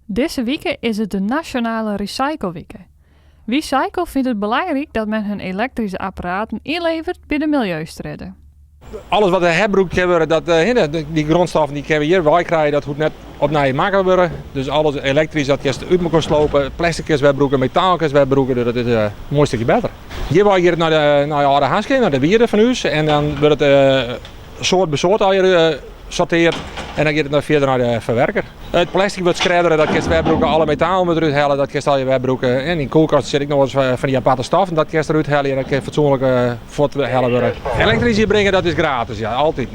Deze week is het de Nationale Recycleweek. Recycle vindt het belangrijk dat men hun elektrische apparaten inlevert bij de milieustreden. Alles wat we herbruikt hebben, die grondstoffen die we hier wel krijgen, dat moet net opnieuw maken worden. Dus alles elektrisch, dat je uit moet slopen, plastic is wegbroeken, metaal is wegbroeken, dat is een mooi stukje beter. Hier wil je naar de oude Haske, naar de wierde van ons, en dan wordt het soort bij soort al je sorteerd. En dan gaat het nog verder naar de verwerker. Het plastic wordt schredderen, dat kun wegbroeken, alle metaal moet eruit halen, dat kun je al je wegbroeken. En in de koelkast zit ik nog eens van die aparte stof, en dat kun je eruit halen en dat kun je fatsoenlijk voorthalen worden. Elektrisch hier brengen, dat is gratis, ja, altijd.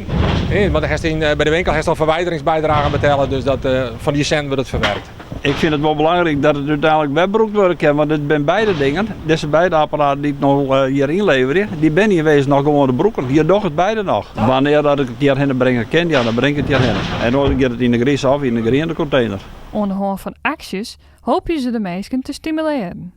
Maar bij de winkel heeft al verwijderingsbijdragen betalen, dus dat, van die cent wordt het verwerkt. Ik vind het wel belangrijk dat het uiteindelijk wegbroekt wordt, want het zijn beide dingen. Deze beide apparaten die ik nog hier inlever, die ben hier wezen nog gewoon de broeken. Hier nog het beide nog. Wanneer dat ik het hierheen brengen kan, ja, dan breng ik het hierheen. En dan gaat het in de gries af, in de griende container. Aan de hand van acties hoop je ze de mensen te stimuleren.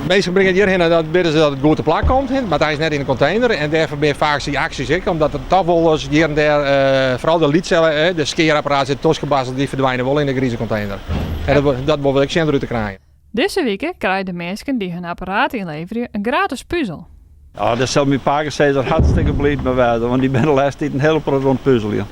Mensen brengen het hierheen en dan willen ze dat het goed te plak komt, maar hij is net in de container. En daarvoor ben je vaak die acties, omdat er toch wel eens hier en daar, vooral de liedcellen, de skeerapparaten zitten tosgebasteld, die verdwijnen wel in de grieze container. En dat wil ik cent eruit te krijgen. Deze week krijgen de mensen die hun apparaat inleveren een gratis puzzel. Ja, dat zal mijn pa zeggen, hartstikke blij met wijzen, want die ben de laatste tijd een hele rond puzzel hier.